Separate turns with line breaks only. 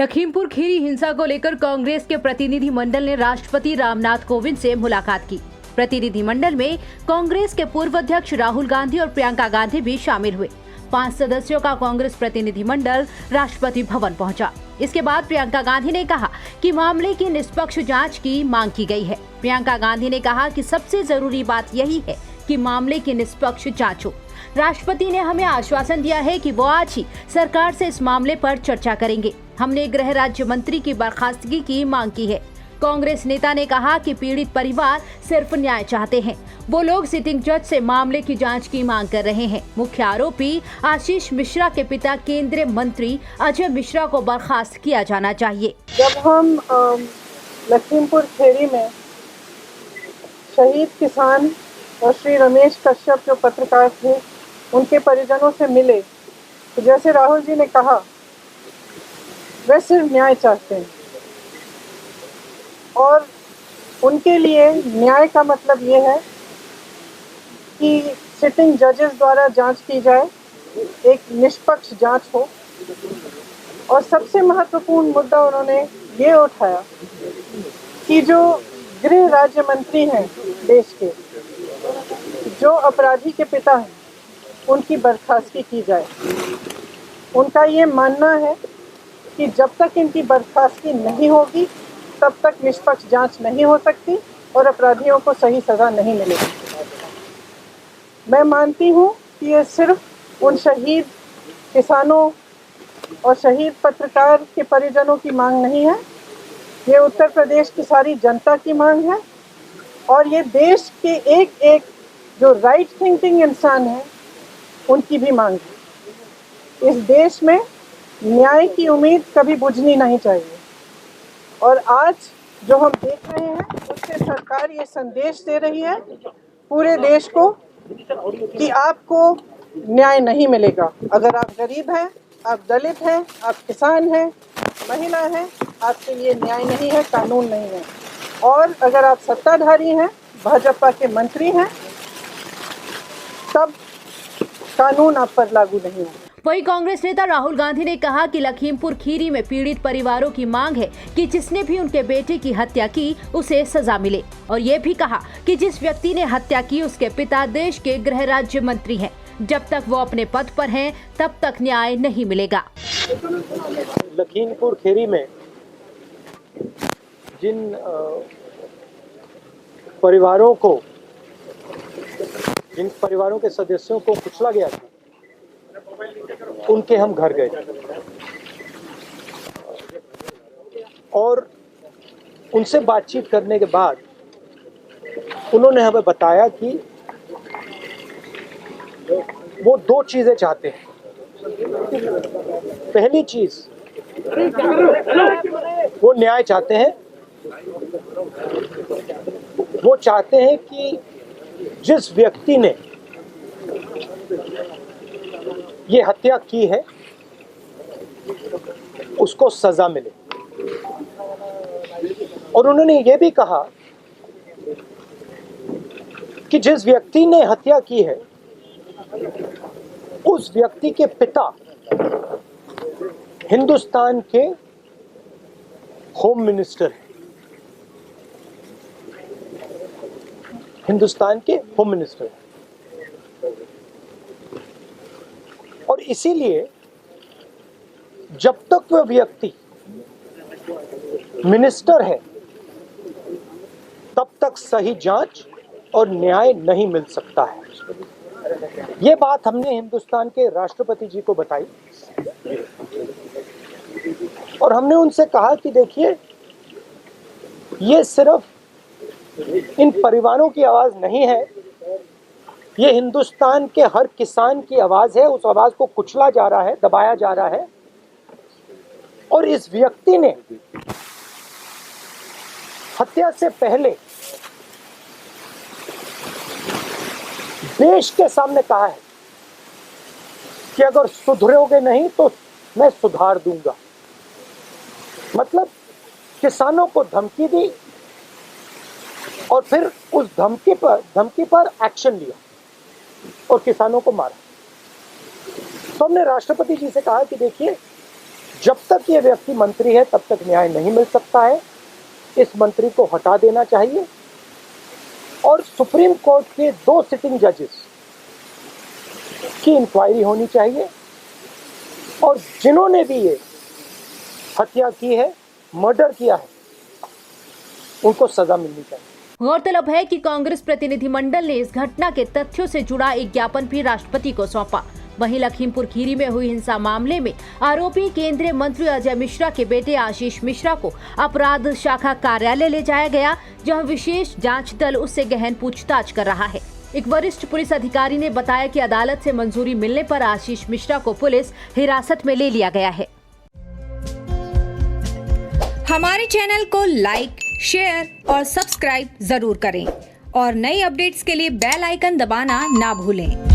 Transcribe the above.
लखीमपुर खीरी हिंसा को लेकर कांग्रेस के प्रतिनिधि मंडल ने राष्ट्रपति रामनाथ कोविंद से मुलाकात की। प्रतिनिधि मंडल में कांग्रेस के पूर्व अध्यक्ष राहुल गांधी और प्रियंका गांधी भी शामिल हुए। 5 सदस्यों का कांग्रेस प्रतिनिधि मंडल राष्ट्रपति भवन पहुंचा। इसके बाद प्रियंका गांधी ने कहा कि मामले की निष्पक्ष जांच की मांग की गई है। प्रियंका गांधी ने कहा कि सबसे जरूरी बात यही है कि मामले की निष्पक्ष जांच हो। राष्ट्रपति ने हमें आश्वासन दिया है कि वो आज ही सरकार से इस मामले पर चर्चा करेंगे। हमने गृह राज्य मंत्री की बर्खास्तगी की मांग की है। कांग्रेस नेता ने कहा कि पीड़ित परिवार सिर्फ न्याय चाहते हैं। वो लोग सिटिंग जज से मामले की जांच की मांग कर रहे हैं। मुख्य आरोपी आशीष मिश्रा के पिता केंद्रीय मंत्री अजय मिश्रा को बर्खास्त किया जाना चाहिए।
जब हम लखीमपुर खीरी में शहीद किसान और श्री रमेश कश्यप जो पत्रकार थे उनके परिजनों से मिले तो जैसे राहुल जी ने कहा वे सिर्फ न्याय चाहते हैं और उनके लिए न्याय का मतलब ये है कि सिटिंग जजेस द्वारा जांच की जाए, एक निष्पक्ष जांच हो। और सबसे महत्वपूर्ण मुद्दा उन्होंने ये उठाया कि जो गृह राज्य मंत्री हैं देश के, जो अपराधी के पिता हैं, उनकी बर्खास्तगी की जाए। उनका ये मानना है कि जब तक इनकी बर्खास्तगी नहीं होगी तब तक निष्पक्ष जांच नहीं हो सकती और अपराधियों को सही सज़ा नहीं मिलेगी। मैं मानती हूँ कि ये सिर्फ उन शहीद किसानों और शहीद पत्रकार के परिजनों की मांग नहीं है, ये उत्तर प्रदेश की सारी जनता की मांग है और ये देश के एक एक जो राइट थिंकिंग इंसान हैं उनकी भी मांग है। इस देश में न्याय की उम्मीद कभी बुझनी नहीं चाहिए और आज जो हम देख रहे हैं उससे सरकार ये संदेश दे रही है पूरे देश को कि आपको न्याय नहीं मिलेगा। अगर आप गरीब हैं, आप दलित हैं, आप किसान हैं, महिला हैं, आपके लिए न्याय नहीं है, कानून नहीं है। और अगर आप सत्ताधारी हैं, भाजपा के मंत्री हैं, तब कानून आप पर लागू नहीं होगा।
वहीं कांग्रेस नेता राहुल गांधी ने कहा कि लखीमपुर खीरी में पीड़ित परिवारों की मांग है कि जिसने भी उनके बेटे की हत्या की उसे सजा मिले और ये भी कहा कि जिस व्यक्ति ने हत्या की उसके पिता देश के गृह राज्य मंत्री हैं। जब तक वो अपने पद पर हैं तब तक न्याय नहीं मिलेगा।
लखीमपुर खीरी में जिन परिवारों के सदस्यों को कुचला गया था उनके हम घर गए और उनसे बातचीत करने के बाद उन्होंने हमें बताया कि वो 2 चीजें चाहते हैं। पहली चीज, वो न्याय चाहते हैं। वो चाहते हैं कि जिस व्यक्ति ने ये हत्या की है उसको सजा मिले और उन्होंने ये भी कहा कि जिस व्यक्ति ने हत्या की है उस व्यक्ति के पिता हिंदुस्तान के होम मिनिस्टर हैं। हिंदुस्तान के होम मिनिस्टर हैं और इसीलिए जब तक वह व्यक्ति मिनिस्टर है तब तक सही जांच और न्याय नहीं मिल सकता है। ये बात हमने हिंदुस्तान के राष्ट्रपति जी को बताई और हमने उनसे कहा कि देखिए, ये सिर्फ इन परिवारों की आवाज नहीं है, ये हिंदुस्तान के हर किसान की आवाज है। उस आवाज को कुचला जा रहा है, दबाया जा रहा है और इस व्यक्ति ने हत्या से पहले देश के सामने कहा है कि अगर सुधरोगे नहीं तो मैं सुधार दूंगा। मतलब किसानों को धमकी दी और फिर उस धमकी पर एक्शन लिया और किसानों को मारा। तो हमने राष्ट्रपति जी से कहा कि देखिए, जब तक ये व्यक्ति मंत्री है तब तक न्याय नहीं मिल सकता है। इस मंत्री को हटा देना चाहिए और सुप्रीम कोर्ट के 2 सिटिंग जजेस की इंक्वायरी होनी चाहिए और जिन्होंने भी ये हत्या की है, मर्डर किया है, उनको सजा मिलनी चाहिए।
गौरतलब है कि कांग्रेस प्रतिनिधिमंडल ने इस घटना के तथ्यों से जुड़ा एक ज्ञापन भी राष्ट्रपति को सौंपा। वहीं लखीमपुर खीरी में हुई हिंसा मामले में आरोपी केंद्रीय मंत्री अजय मिश्रा के बेटे आशीष मिश्रा को अपराध शाखा कार्यालय ले जाया गया, जहां विशेष जांच दल उससे गहन पूछताछ कर रहा है। एक वरिष्ठ पुलिस अधिकारी ने बताया कि अदालत से मंजूरी मिलने पर आशीष मिश्रा को पुलिस हिरासत में ले लिया गया है।
हमारे चैनल को लाइक, शेयर और सब्सक्राइब जरूर करें और नई अपडेट्स के लिए बेल आइकन दबाना ना भूलें।